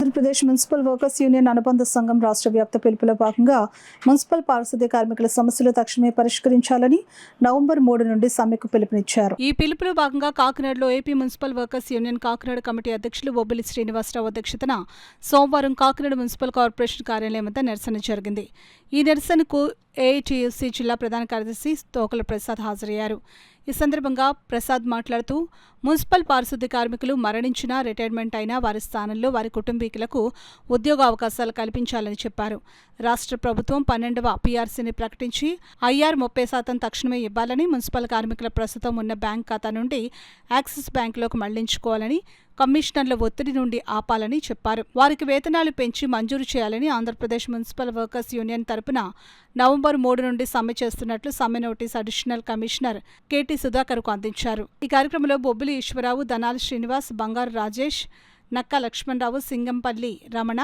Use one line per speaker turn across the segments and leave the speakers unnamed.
Andhra Pradesh municipal workers union అనుబంధ సంఘం రాష్ట్ర వ్యాప్త పిలుపులో భాగంగా మున్సిపల్ పారిశుద్ధ్య కార్మికుల సమస్యలు తక్షణమే పరిష్కరించాలని నవంబర్ 3 నుండి సమ్మెకు పిలుపునిచ్చారు. ఈ పిలుపులో భాగంగా కాకినాడలో AP municipal workers union Kakinada committee అధ్యక్షులు బొబ్బిలి శ్రీనివాసరావు అధ్యక్షతన సోమవారం కాకినాడ మున్సిపల్ కార్పొరేషన్ కార్యాలయం వద్ద నిరసన జరిగింది. ఈ నిరసనకు ఏఐటీయూసీ జిల్లా ప్రధాన కార్యదర్శి తోకల ప్రసాద్ హాజరయ్యారు. ఈ సందర్భంగా ప్రసాద్ మాట్లాడుతూ మున్సిపల్ పారిశుద్ధ్య కార్మికులు మరణించినా, రిటైర్మెంట్ అయినా వారి స్థానంలో వారి కుటుంబీకులకు ఉద్యోగ అవకాశాలు కల్పించాలని చెప్పారు. రాష్ట్ర ప్రభుత్వం 12వ పీఆర్సీని ప్రకటించి ఐఆర్ 30% తక్షణమే ఇవ్వాలని, మున్సిపల్ కార్మికుల ప్రస్తుతం ఉన్న బ్యాంక్ ఖాతా నుండి యాక్సిస్ బ్యాంకులోకి మళ్లించుకోవాలని, కమిషనర్ల ఒత్తిడి నుండి ఆపాలని చెప్పారు. వారికి వేతనాలు పెంచి మంజూరు చేయాలని ఆంధ్రప్రదేశ్ మున్సిపల్ వర్కర్స్ యూనియన్ తరపున నవంబర్ 3 నుండి సమ్మె చేస్తున్నట్లు సమ్మె నోటీస్ అడిషనల్ కమిషనర్ కెటి సుధాకర్కు అందించారు. ఈ కార్యక్రమంలో బొబ్బిలి ఈశ్వరరావు, దనాల శ్రీనివాస్, బంగారు రాజేష్, నక్కా లక్ష్మణరావు, సింగంపల్లి రమణ,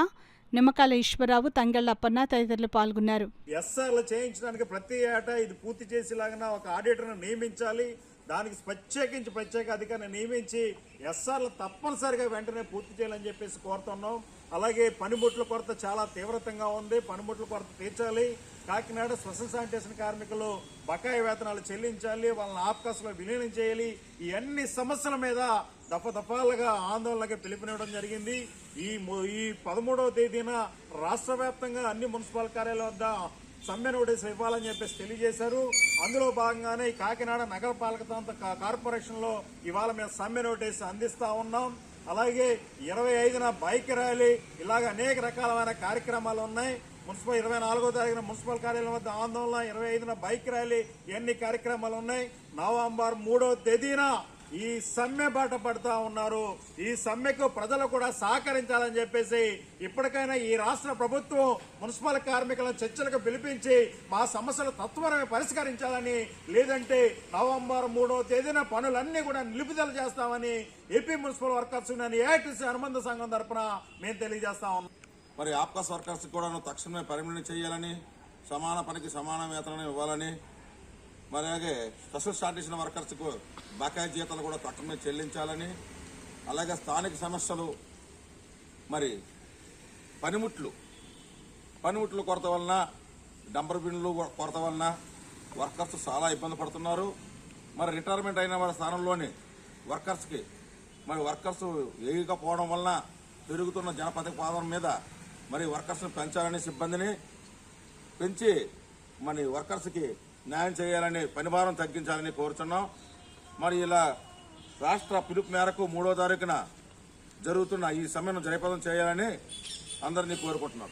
నిమ్మకాయల ఈశ్వరరావు, తంగెళ్ల అప్పన్న తదితరులు పాల్గొన్నారు.
ఎస్ఆర్లు చేయించడానికి ప్రతి ఏటా ఇది పూర్తి చేసేలాగా ఒక ఆడిటర్ను నియమించాలి. దానికి ప్రత్యేక అధికారిని నియమించి ఎస్ఆర్లు తప్పనిసరిగా వెంటనే పూర్తి చేయాలని చెప్పేసి కోరుతున్నాం. అలాగే పనిముట్ల కొరత చాలా తీవ్రతంగా ఉంది. పనిముట్ల కొరత తీర్చాలి. కాకినాడ స్పెషల్ శానిటేషన్ కార్మికులు బకాయి వేతనాలు చెల్లించాలి. వాళ్ళని ఆప్కాస్లో విలీనం చేయాలి. ఈ అన్ని సమస్యల మీద దఫాలుగా ఆందోళనకి పిలుపునివ్వడం జరిగింది. ఈ 13వ తేదీన రాష్ట్ర వ్యాప్తంగా అన్ని మున్సిపల్ కార్యాలయాల వద్ద సమ్మె నోటీస్ ఇవ్వాలని చెప్పేసి తెలియజేశారు. అందులో భాగంగానే ఈ కాకినాడ నగరపాలక ప్రాంత కార్పొరేషన్లో ఇవాళ మేము సమ్మె నోటీస్ అందిస్తా ఉన్నాం. అలాగే 25న బైక్ ర్యాలీ, ఇలాగ అనేక రకాలైన కార్యక్రమాలు ఉన్నాయి. 24వ తారీఖున మున్సిపల్ కార్యాలయం వద్ద ఆందోళన, 25న బైక్ ర్యాలీ, ఇవన్నీ కార్యక్రమాలు ఉన్నాయి. నవంబర్ 3వ తేదీన ఈ సమ్మె బాట పడుతూ ఉన్నారు. ఈ సమ్మెకు ప్రజలు కూడా సహకరించాలని చెప్పేసి ఇప్పటికైనా ఈ రాష్ట్ర ప్రభుత్వం మున్సిపల్ కార్మికులను చర్చలకు పిలిపించి మా సమస్యలు తత్వరమే పరిష్కరించాలని, లేదంటే నవంబర్ 3వ తేదీన పనులన్నీ కూడా నిలుపుదల చేస్తామని AP municipal workers union AITC అనుబంధ సంఘం తరఫున మేము తెలియజేస్తా ఉన్నాం.
మరి ఆప్కాస్ వర్కర్స్ కూడా తక్షణమే పర్మనెంట్ చేయాలని, సమాన పనికి సమాన వేతనం ఇవ్వాలని, మరి అలాగే స్పెషల్ శానిటేషన్ వర్కర్స్కు బకాయి జీతాలు కూడా తక్షణమే చెల్లించాలని, అలాగే స్థానిక సమస్యలు, మరి పనిముట్లు కొరత వలన, డంపర్ బిన్లు కొరత వలన వర్కర్స్ చాలా ఇబ్బంది పడుతున్నారు. మరి రిటైర్మెంట్ అయిన వారి స్థానంలోని వర్కర్స్కి వర్కర్స్ వేయకపోవడం వలన పెరుగుతున్న జనప్రతిపాదన మీద మరి వర్కర్స్ని పెంచాలని, సిబ్బందిని పెంచి మరి వర్కర్స్కి న్యాయం చేయాలని, పనిభారం తగ్గించాలని కోరుతున్నాం. మరి ఇలా రాష్ట్ర పిలుపు మేరకు 3వ తారీఖున జరుగుతున్న ఈ సమ్మెను జయప్రదం చేయాలని అందరినీ కోరుకుంటున్నాం.